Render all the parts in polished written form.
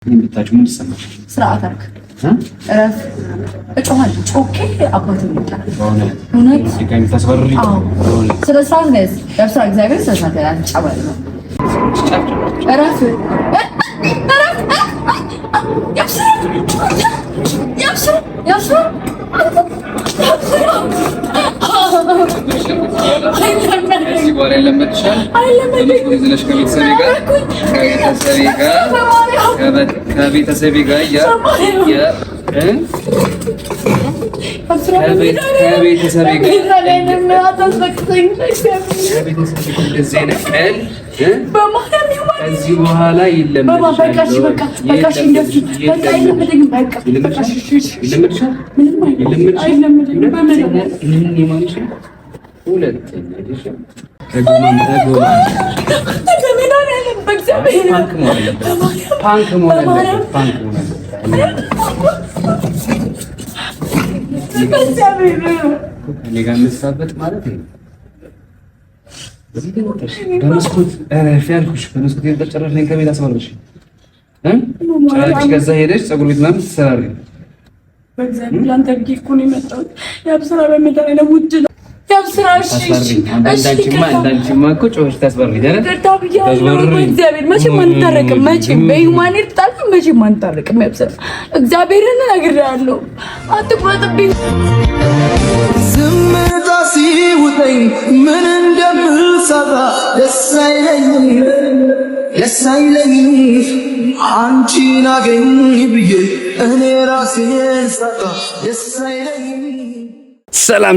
የምታችሁ ምን ይሰማል? ስርዓት አድርግ እረፍ። እጮሃለሁ ጮኬ አባቴ ይመጣል። እውነት ሲጋኝ ተስበርሪ ስለ ስርዓት ነው ያብስራ እግዚአብሔር ስለ ስርዓት ያጫባል ነው። እረፍ ያብስራ ከቤተሰቤ ጋር ከዚህ በኋላ በመስኮት ያልኩሽ በመስኮት የተጨረሽ ነኝ ከቤት አስመረሽ ከዛ ሄደሽ ፀጉር ቤት ምናምን ትሰራሪ። በእግዚአብሔር ላንተ ብዬ እኮ ነው የመጣሁት። ያብስራ በመዳኔ ነው ውድ ነው ያብስራ። እንዳንቺማ እኮ ጮኸሽ ታስበሪ እግዚአብሔር መቼም አንታረቅም። መቼም በዩማኔት ጣል መቼም አንታረቅም። ያብስራ እግዚአብሔርን እነግርሃለሁ። አትቁረጥብኝ። ዝምታ ሲውጠኝ ምን እንደምሰራ ደስ አይለኝም አንቺን አገኝ ብዬ እኔ ራሴን ሳጣ ደስ አይለኝም።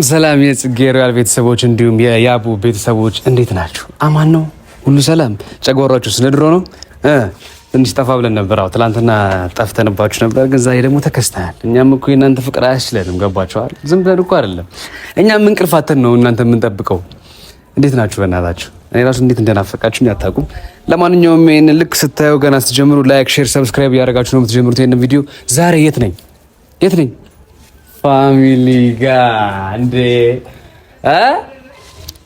ሰላም የጽጌ ሮያል ቤተሰቦች እንዲሁም የያቡ ቤተሰቦች እንዴት ናችሁ? አማን ነው? ሁሉ ሰላም? ጨጓራችሁ ስነድሮ ነው? ትንሽ ጠፋ ብለን ነበር። አዎ ትናንትና ጠፍተንባችሁ ነበር፣ ግን ዛሬ ደግሞ ተከስተናል። እኛም እኮ የእናንተ ፍቅር አያስችለንም። ገባችኋል? ዝም ብለን እኮ አይደለም፣ እኛም እንቅልፋተን ነው እናንተ የምንጠብቀው። እንዴት ናችሁ? በእናታችሁ እኔ ራሱ እንዴት እንደናፈቃችሁኝ አታውቁም። ለማንኛውም ይሄንን ልክ ስታዩ ገና ስትጀምሩ ላይክ፣ ሼር፣ ሰብስክራይብ እያደረጋችሁ ነው የምትጀምሩት ይሄንን ቪዲዮ። ዛሬ የት ነኝ? ፋሚሊ ጋር እንዴ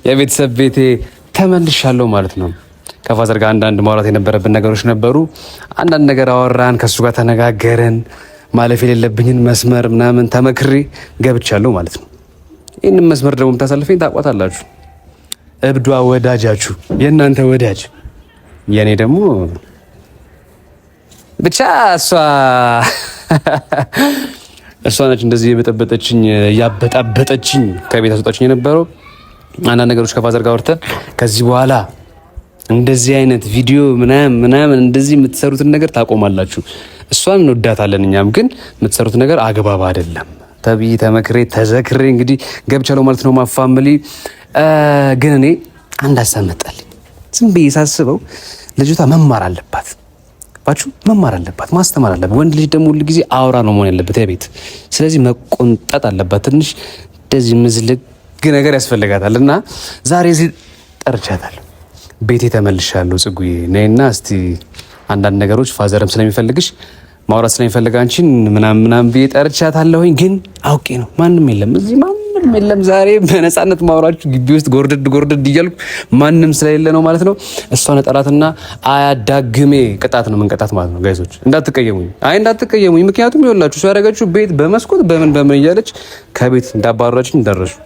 የቤተሰብ ቤቴ ተመልሻለሁ ማለት ነው። ከፋዘር ጋር አንዳንድ ማውራት የነበረብን ነገሮች ነበሩ። አንዳንድ ነገር አወራን፣ ከሱ ጋር ተነጋገርን። ማለፍ የሌለብኝን መስመር ምናምን ተመክሬ ገብቻለሁ ማለት ነው። ይህንን መስመር ደግሞ የምታሳልፈኝ ታውቋታላችሁ። እብዷ ወዳጃችሁ፣ የእናንተ ወዳጅ፣ የእኔ ደግሞ ብቻ እሷ ነች እንደዚህ የበጠበጠችኝ ያበጣበጠችኝ ከቤት አስወጣችኝ የነበረው። አንዳንድ ነገሮች ከፋዘር ጋር አውርተን ከዚህ በኋላ እንደዚህ አይነት ቪዲዮ ምናምን እንደዚህ የምትሰሩትን ነገር ታቆማላችሁ። እሷን እንወዳታለን እኛም፣ ግን የምትሰሩት ነገር አግባብ አይደለም ተብዬ ተመክሬ ተዘክሬ እንግዲህ ገብቻለሁ ማለት ነው። ማፋምሊ ግን እኔ አንድ ሀሳብ መጣልኝ። ዝም ብዬ ሳስበው ልጅቷ መማር አለባት፣ መማር አለባት፣ ማስተማር አለባት። ወንድ ልጅ ደግሞ ሁሉ ጊዜ አውራ ነው መሆን ያለበት የቤት። ስለዚህ መቆንጠጥ አለባት። ትንሽ እንደዚህ ምዝልግ ነገር ያስፈልጋታል። እና ዛሬ እዚህ ጠርቻታለሁ። ቤቴ ተመልሻለሁ። ጽጉዬ ነይና እስቲ አንዳንድ ነገሮች ፋዘርም ስለሚፈልግሽ ማውራት ስለሚፈልግ አንቺን ምናምን ብዬ ጠርቻታለሁኝ። ግን አውቄ ነው ማንም የለም እዚህ፣ ማንም የለም ዛሬ በነፃነት ማውራችሁ ግቢ ውስጥ ጎርደድ እያልኩ ማንም ስለሌለ ነው ማለት ነው። እሷን ጠራትና አያዳግሜ ቅጣት ነው የምንቀጣት ማለት ነው። ጋይሶች እንዳትቀየሙኝ። ምክንያቱም ይኸውላችሁ እሷ ያደረገችው ቤት በመስኮት በምን እያለች ከቤት እንዳባረረችኝ ደረሱ።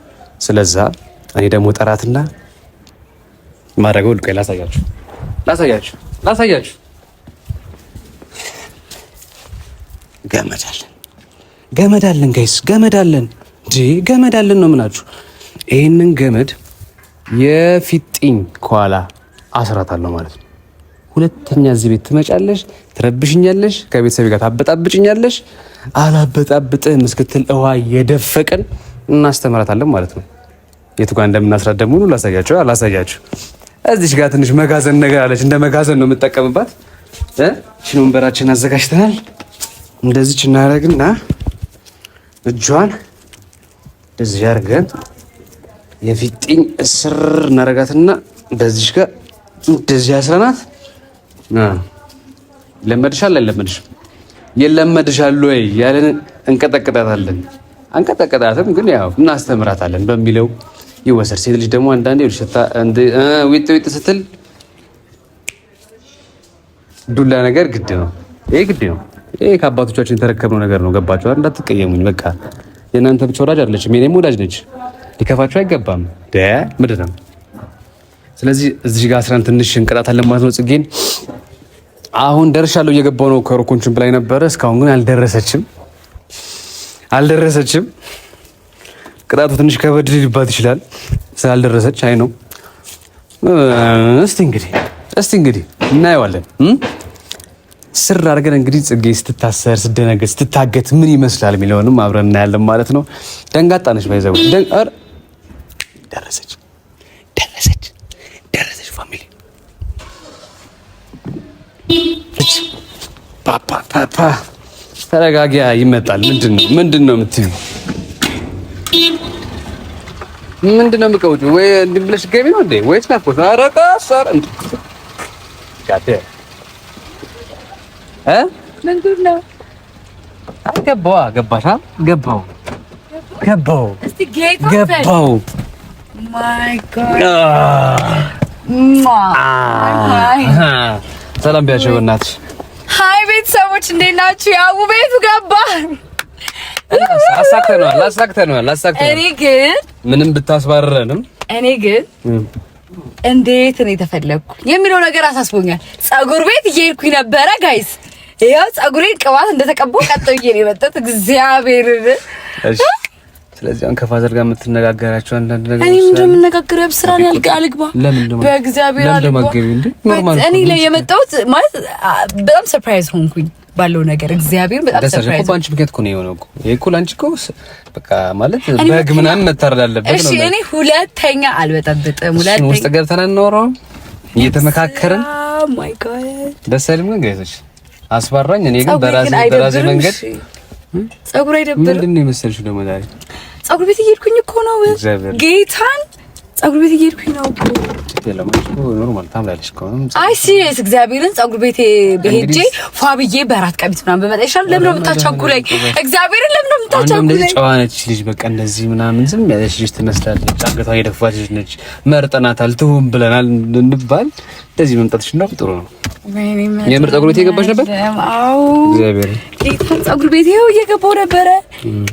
ስለዛ እኔ ደግሞ ጠራትና ማድረገው ልቀይ ላሳያችሁ። ገመዳለን ጋይስ፣ ገመዳለን ነው ምናችሁ። ይህንን ገመድ የፊጥኝ ከኋላ አስራታለሁ ማለት ነው። ሁለተኛ እዚህ ቤት ትመጫለሽ፣ ትረብሽኛለሽ፣ ከቤተሰብ ጋር ታበጣብጭኛለሽ። አላበጣብጥም እስክትል እዋ የደፈቀን እናስተምራታለን ማለት ነው። የቱ ጋር እንደምናስራት ደግሞ ላሳያችሁ። እዚች ጋር ትንሽ መጋዘን ነገር አለች፣ እንደ መጋዘን ነው የምጠቀምባት። እቺን ወንበራችን አዘጋጅተናል። እንደዚች እናደርግና እጇን እንደዚህ አድርገን የፊጥኝ እስር እናደርጋትና በዚች ጋር እንደዚህ አስረናት። ለመድሻል አይለመድሽም? የለመድሻል ወይ ያለን እንቀጠቅጣታለን። አንቀጠቅጣትም ግን ያው እናስተምራታለን በሚለው ይወሰድ። ሴት ልጅ ደግሞ አንዳንዴ ዊጥ ስትል ዱላ ነገር ግድ ነው። ይሄ ግድ ነው። ይሄ ከአባቶቻችን የተረከብነው ነገር ነው። ገባችሁ አይደል? እንዳትቀየሙኝ። በቃ የእናንተ ብቻ ወዳጅ አይደለችም፣ የኔም ወዳጅ ነች። ሊከፋችሁ አይገባም። ምንድን ነው? ስለዚህ እዚህ ጋር አስራን ትንሽ እንቀጣታለን ማለት ነው። ጽጌን አሁን ደርሻለሁ እየገባሁ ነው። ከሩኩንችን ብላይ ነበረ። እስካሁን ግን አልደረሰችም። ቅጣቱ ትንሽ ከበድ ሊባት ይችላል ስላልደረሰች። አይ ነው። እስቲ እንግዲህ እናየዋለን። ስር አድርገን እንግዲህ ጽጌ ስትታሰር፣ ስትደነገጥ፣ ስትታገት ምን ይመስላል የሚለውንም አብረን እናያለን ማለት ነው። ደንጋጣ ነች ባይዘው ደረሰች ፋሚሊ ፓፓ ተረጋጊያ። ይመጣል። ምንድን ነው የምትይው? ምንድን ነው የምትቀውጪው? ወይ እንዲህ ብለሽ ገቢ ነው እንዴ? ወይስ ናፍቆት? ኧረ ቀሳር ጋደ ምንድን ነው? ገባሽ? ገባው። እስቲ ጌታ ገባው። ማይ ጋድ ሰላም ቢያቸው በእናትሽ። ሃይ ቤተሰቦች እንዴት ናችሁ? ያው ቤቱ ገባ። አሳክተነዋል። እኔ ግን ምንም ብታስባረረንም እንዴት ነው የተፈለግኩ የሚለው ነገር አሳስቦኛል። ፀጉር ቤት እየሄድኩኝ ነበረ ጋይስ። ያው ፀጉሬን ቅባት እንደተቀባው ቀጥዬ ነው የመጣሁት። እግዚአብሔርን ስለዚህ አሁን ከፋዘር ጋር የምትነጋገራቸው አንዳንድ ነገሮች እኔ ምንድን ነው የምነጋገረው? ብስራን አልግባ በእግዚአብሔር አልግባ። እኔ ላይ የመጣሁት ማለት በጣም ሰርፕራይዝ ሆንኩኝ ባለው ነገር። እግዚአብሔር በጣም ሰርፕራይዝ ባንቺ ምክንያት እኮ ነው የሆነው እኮ። ይሄ እኮ ላንቺ እኮ በቃ ማለት በግ ምናምን መታረድ አለበት ነው። እሺ እኔ ሁለተኛ አልበጠብጥም። ሁለተኛ ውስጥ ገብተን እናወራው እየተመካከርን። ኦ ማይ ጋድ ደስ አይልም ግን ጋይሶች፣ አስፈራኝ። እኔ ግን በራሴ መንገድ ፀጉር አይደብርም። ምንድን ነው የመሰልሽው ደግሞ ዛሬ? ፀጉር ቤት እየሄድኩኝ እኮ ነው ጌታን ፀጉር ቤት እየሄድኩኝ ነው እኮ። ኖርማል ታምራለሽ እኮ። አይ ሲሪየስ እግዚአብሔርን ፀጉር ቤት በሄጄ ፏብዬ በአራት ቀቢት ምናምን በመጣ ይሻል። ለምን ነው የምታቻኩለኝ? እግዚአብሔርን ለምን ነው የምታቻኩለኝ? ጨዋ ነች ልጅ በቃ እንደዚህ ምናምን ዝም ያለች ልጅ ትመስላለች። አንገቷ የደፋች ልጅ ነች። መርጠናታል፣ ትሁን ብለናል እንባል። እንደዚህ መምጣትሽ ነው ጥሩ ነው። የምር ፀጉር ቤት የገባሽ ነበር? አዎ እግዚአብሔር ጌታን ፀጉር ቤት ይኸው እየገባሁ ነበረ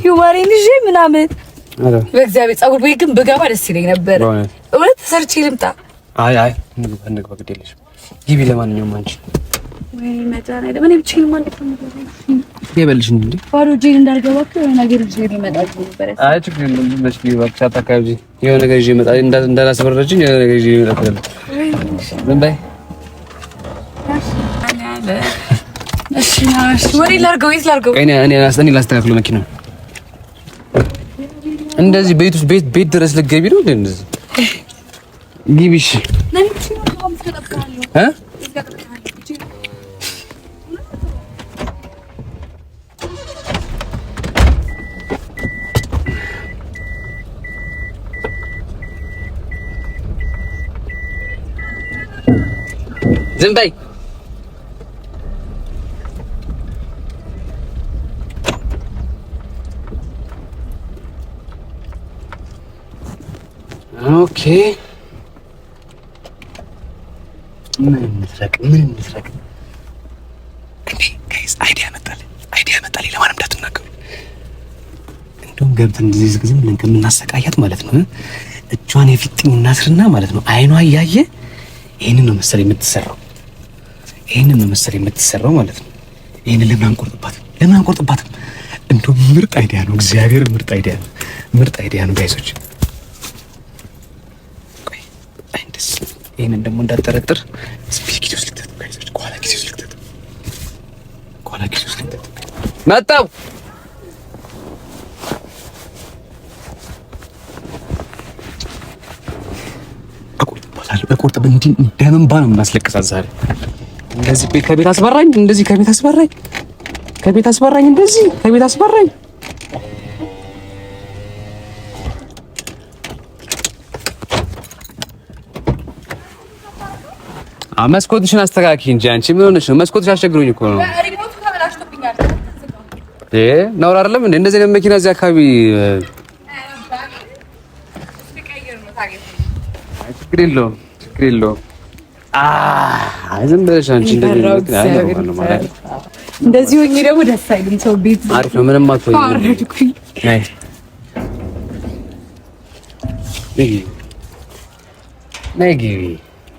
ዩማሬን ልጅ ምናምን። በእግዚአብሔር ፀጉር ቤት ግን ብገባ ደስ ይለኝ ነበር። እውነት ተሰርቼ ልምጣ። አይ እንግባ ግድ የለሽም ግቢ። ለማንኛውም አንቺ ወይ መጣና ለምን ብቻዬን ማለት ነው ይበልሽ እንዴ? ባዶ እጄን እንዳልገባ የሆነ ነገር ይዤ ልመጣ ነበር። አይ ችግር የለም መስኪ ባክሽ አታካብጂ። የሆነ ነገር ይዤ እመጣ እንዳላስበረችኝ የሆነ ነገር ይዤ እመጣ። ዝም በይ እሺ። ወሬ ላድርገው እኔ ላስተካክለው መኪናው። እንደዚህ ቤት ድረስ ልትገቢ ነው እንዴ? እንደዚህ ግቢ። እሺ ዝም በይ። ኦኬ ምን እንስረቅ እንዴ ጋይስ? አይዲያ መጣልኝ። ለማንም እንዳትናገሩ። እንደውም ገብተን እንደዚህ ዝም ብለን ከምናሰቃያት ማለት ነው እጇን የፊጥኝ እናስርና ማለት ነው አይኗ እያየ ይሄንን ነው መሰለኝ የምትሰራው ማለት ነው። ይሄንን ለምን አንቆርጥባትም? እንደው ምርጥ አይዲያ ነው። እግዚአብሔር ምርጥ አይዲያ ነው ጋይሶች። ቆይ አይንደስ ይሄንን ደግሞ እንዳትጠረጥር ስፒኪ ውስጥ ልትተት ጋይሶች። ኋላ ጊዜ ውስጥ ልትተት መጣው። በቁርጥ እንዲህ ደምንባ ነው የምናስለቅሳት ዛሬ። እንደዚህ ከቤት አስበራኝ፣ እንደዚህ ከቤት አስበራኝ። መስኮትሽን አስተካኪ እንጂ አንቺ ምን ሆነሽ ነው? መስኮትሽ አስቸግሮኝ እኮ ነው። ሪሞቱ ተበላሽቶብኛል። ነውር አይደለም እንዴ? እንደዚህ አይነት መኪና እዚህ አካባቢ ችግር የለውም። ዝም ብለሽ አንቺ እንደዚህ ነው ማለት እንደዚህ ሆኜ ደግሞ ደስ አይልም። ሰው ቤት አሪፍ ነው። ምንም አትሆኝ። ነይ ነይ ግቢ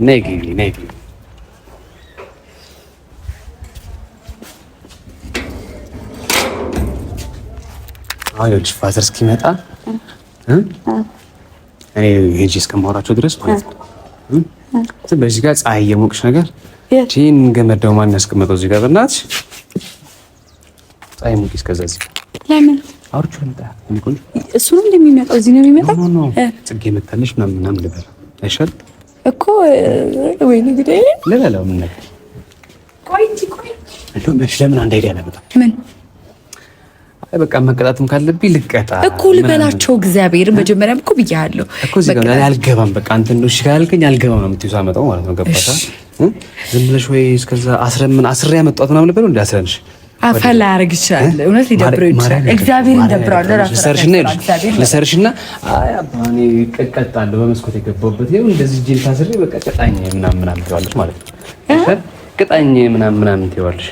ነይ ግቢ ነይ ግቢ። አሁን ፋዘር እስኪመጣ እኔ ሄጄ እስከማወራቸው ድረስ ማለት ነው። በዚህ ጋር ፀሐይ የሞቅሽ ነገር ይህን ገመድ ደግሞ ማን ያስቀመጠው እዚህ ጋር? በእናትሽ ፀሐይ ሞቂ። እስከዛ እዚህ ለምን አውርቼ ልምጣ? እሱ ነው እንደሚመጣው እዚህ ነው የሚመጣው። ጽጌ መታለች ምናምን ልበል አይሻልም እኮ? ወይኔ እንግዲህ ልበለው ምን ነገር ቆይ እንጂ ቆይ እንደው ለምን አንድ አይዲያ ለበጣ ምን በቃ መቀጣትም ካለብኝ ልቀጣ እኮ ልበላቸው። እግዚአብሔር መጀመሪያም እኮ ብያለሁ እኮ እዚህ ጋር አልገባም። በቃ አንተ እንደው እሺ ካልከኝ አልገባም ነው የምትይው። ሳመጣው ማለት ነው ገባታ። ዝም ብለሽ ወይ እስከዛ አስሬ ያመጣሁት ምናምን ልበለው እንደ አስረንሽ አፈላ ያረግ ይችላል። እውነት ሊደብረው ይችላል። እግዚአብሔር ይደብራል። ለሰርሽና አይ አባኔ ቀቀጣለሁ በመስኮት የገባሁበት ይሄው እንደዚህ ጂል ታስሬ በቃ ቀጣኝ ምናምን ትይዋለሽ ማለት ነው። ቀጣኝ ምናምን ትይዋለሽ።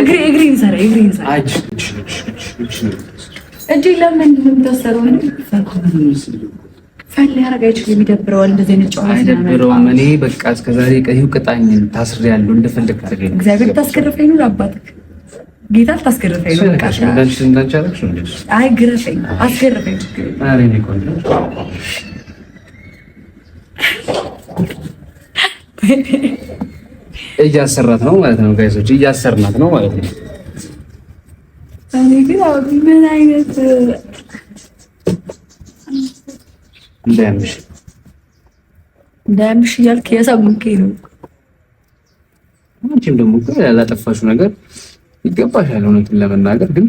እግሬን ሰራ እንጂ ለምን እንደምታሰረው ፈል ያረጋ ይችላል። የሚደብረዋል እንደዚህ አይነት ጨዋታ አይደብረውም። እኔ በቃ እስከዛሬ ቀይው ቅጣኝ ታስሬያለሁ እንደፈለክ ተገኝ። እግዚአብሔር ታስገርፈኝ ነው አባትክ ጌታ ታስገርፈኝ ነው። በቃ እንዳንቺ አለሽ እንዴ? አይ ግረፈኝ፣ አስገርፈኝ። አሬ እኔ ቆንጆ እያሰራት ነው ማለት ነው ጋይሶች፣ እያሰርናት ነው ማለት ነው። እኔ ግን ምን አይነት እንዳያምሽ እያልክ የሰሙከኝ ነው። አንቺም ደግሞ ያላጠፋሽው ነገር ይገባሻል። እውነቱን ለመናገር ግን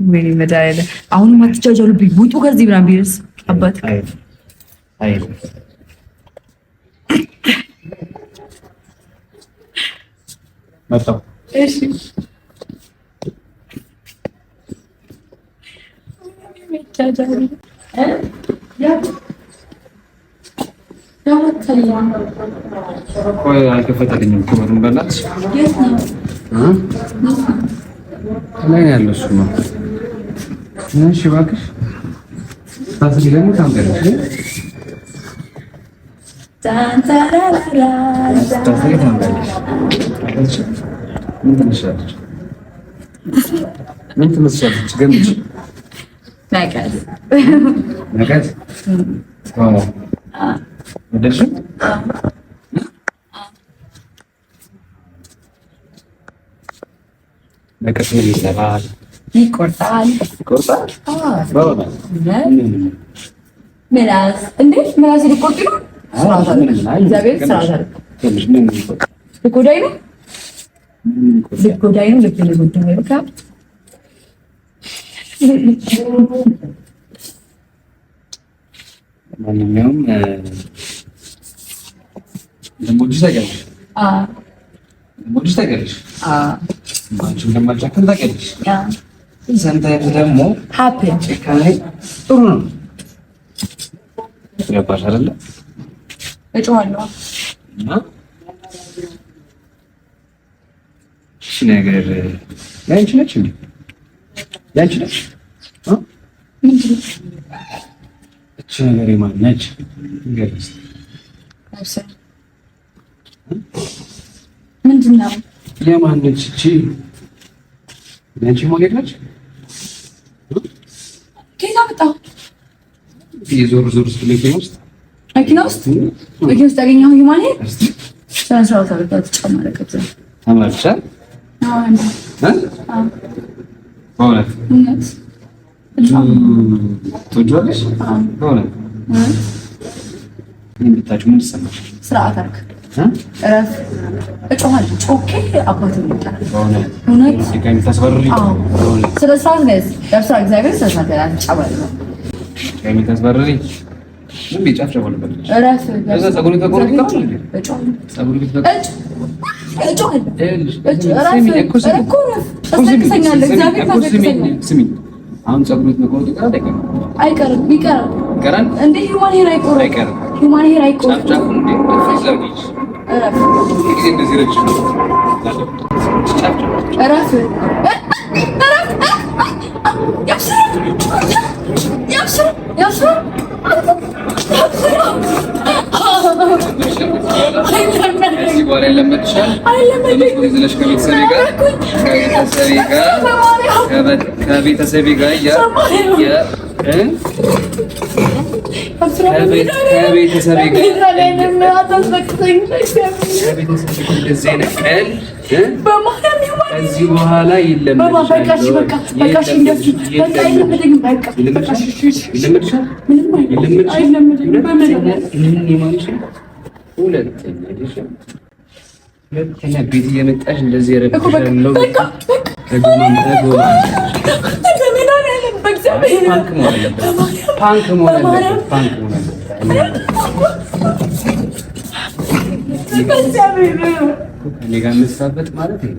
ምን ይመዳለ አሁንም አትጃጃሉብኝ። ውጡ ከዚህ ምናምን ቢልስ አባት አይ መጣሁ። እሺ መጃጃሉ ቆይ አልከፈተልኝም። ክብሩን በእናትሽ ላይ ያለው እሱ ነው። እሺ እባክሽ ታስቢ ደግሞ ታምቀለሽ ምን ትመስላለች? ገምች። መቀስ ወደድሽ? መቀስ ምን ይሰራል? ይቆርጣል። ምላስ እንዴት ምላስ ሊቆርጥ ነው? እግዚአብሔር ስራት አለ። ልጎዳኝ ነው ልጎዳኝ ነው ልጎዳኝ ነው። በቃ ማንኛውም ለሞጁ ታውቂያለሽ? ለሞጁ ታውቂያለሽ? አንቺም እንደማልጨክን ታውቂያለሽ? ሰምታይምስ ደግሞ ሀፕን ጭካኔ ጥሩ ነው። ገባሽ አይደለ? እጮሃለሁ እና እሺ ነገር ያንቺ ነች እንዴ? ያንቺ ነች? ምንድን ነው እቺ ነገር የማን ነች? ገርስ ምንድን ነው የማን ነች እቺ? ያንቺ ሞዴል ነች? ከየት አመጣው? የዞር ውስጥ መኪና ውስጥ ያገኘኸው ማለት ሰንሰው ታርጋት ጨማረከት ተመልሰህ በእውነት ትወጂዋለሽ? በእውነት የምታውቂው ምን ይሰማሽ? ስርዓት አድርግ እረፍ። እጮሃለሁ ጮኬ አባቴን ይጣላል። በእውነት ድጋሚ ታስበርሪ። ስለ ስርዓት ነው ያብስራ እግዚአብሔር ስለ ስርዓት ያጫባል ነው ድጋሚ ታስበርሪ። ምን ቢጫፍ ጨበልበል እረፍ። እዛ ፀጉር ተቆርጦ አይቀርም። እንደ ሂውማን ሄር አይቆርም። ሁማን ሄር አይቆም ከቤተሰቤ ጋር ከዚህ በኋላ ሁለተኛ ቤት እየመጣሽ እንደዚህ ያረብሻለሁ። ፓንክ መሆን እኔ ጋር መሳበጥ ማለት ነው።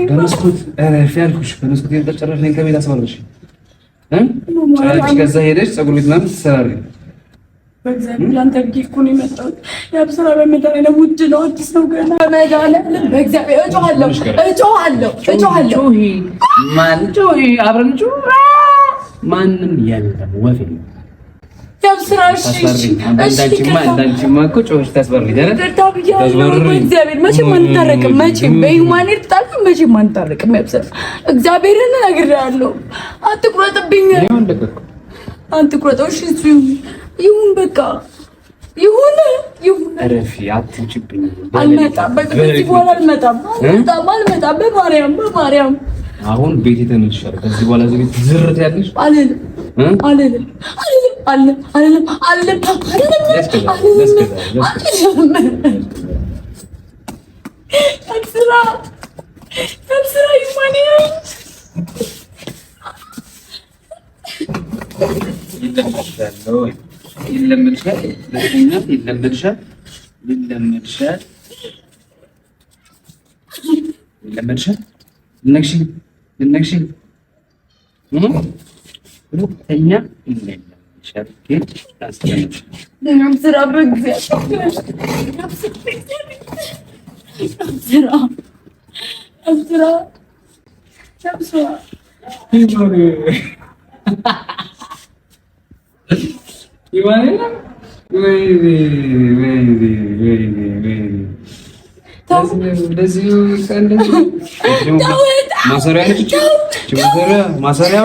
በመስኮት ያልኩሽ በመስኮት የተጨረሽ ነኝ ከቤት አስመረሽ ከዛ ሄደሽ ፀጉር ቤት ምናምን ትሰራሪ። በእግዚአብሔር ላንተ እኮ ነው የመጣሁት። ያብ ስራ በመዳኔ ነው። ውድ ነው፣ አዲስ ነው ገና በመዳኔ። በእግዚአብሔር እጮሃለሁ። ማን ጮሂ? አብረን ጮህ። ማንም የለም ወፍ የለም። ያብ ስራ እሺ፣ እንዳንቺማ እኮ ጮህሽ ታስበሪ አይደል? በእግዚአብሔር መቼም አንታረቅም። መቼም በዩማኔት ጣልፍ መቼም አንታረቅም። ያብ ስራ እግዚአብሔርን እነግርሃለሁ። አትቁረጥብኝ። አትቁረጠው። እሺ ይሁን በቃ ይሁን። ረፊ አትንጭብኝ። አልመጣም። በቃ ከዚህ በኋላ አልመጣም። በማርያም አሁን ቤት ተመልሻል። ከዚህ በኋላ እዚህ ቤት ዝርት ያለሽ አልልም። ይለመድሻል። ልነግሽ ሁለተኛ ይለመድሻል። ግን ማሰሪያ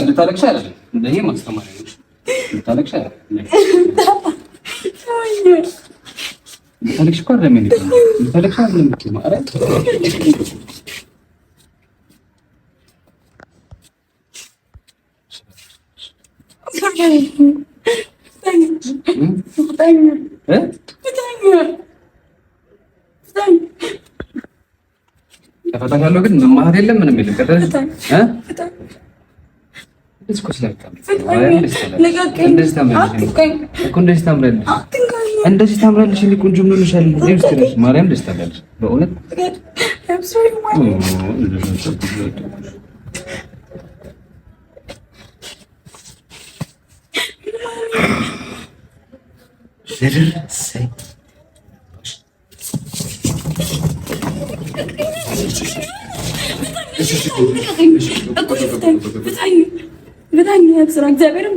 ልታለቅሻ አይደለም እንደኔ ማስተማሪያ ነው። ልታለቅሻ ልታለቅሽ እኮ አይደለም እኔ ልታለቅሻ አይደለም እኮ ማለት ተፈታኛለሁ ግን መማር የለም ምንም የለም። ቀጥታ እንደዚህ ታምራለሽ። እንደ ቆንጆ ምን ሆነሻል? ማርያም ደስ ታላለሽ በእውነት በጣም ያብስራ እግዚአብሔርን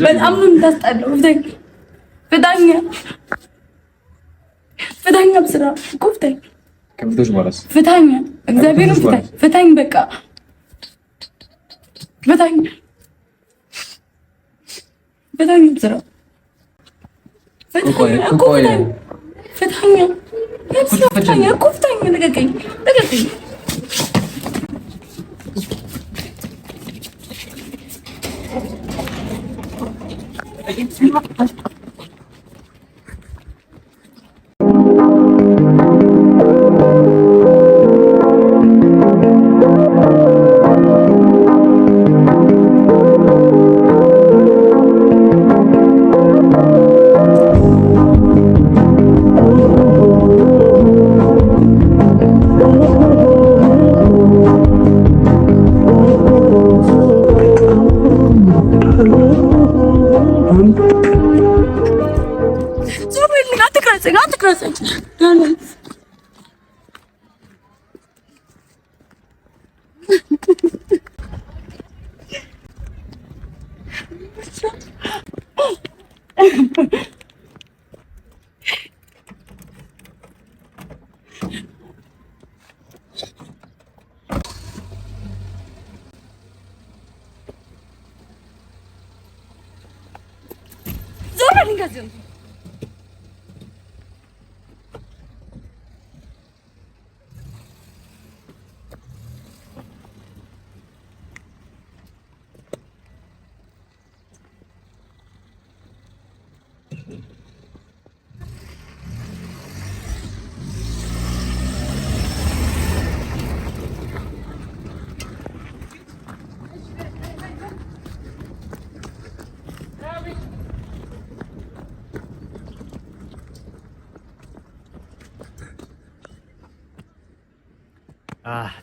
በጣም ነው የምታስጠላው። ፍታኝ አብስራ እኮ ፍታኝ ፍታኝ እግዚአብሔርን ፍታኝ በቃ ፍታኝ አብስራ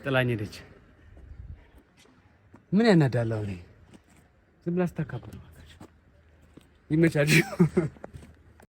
ጥላኝ ሄደች። ምን ያናዳለው? እኔ ዝም ብላ ስታካብድ ይመቻል።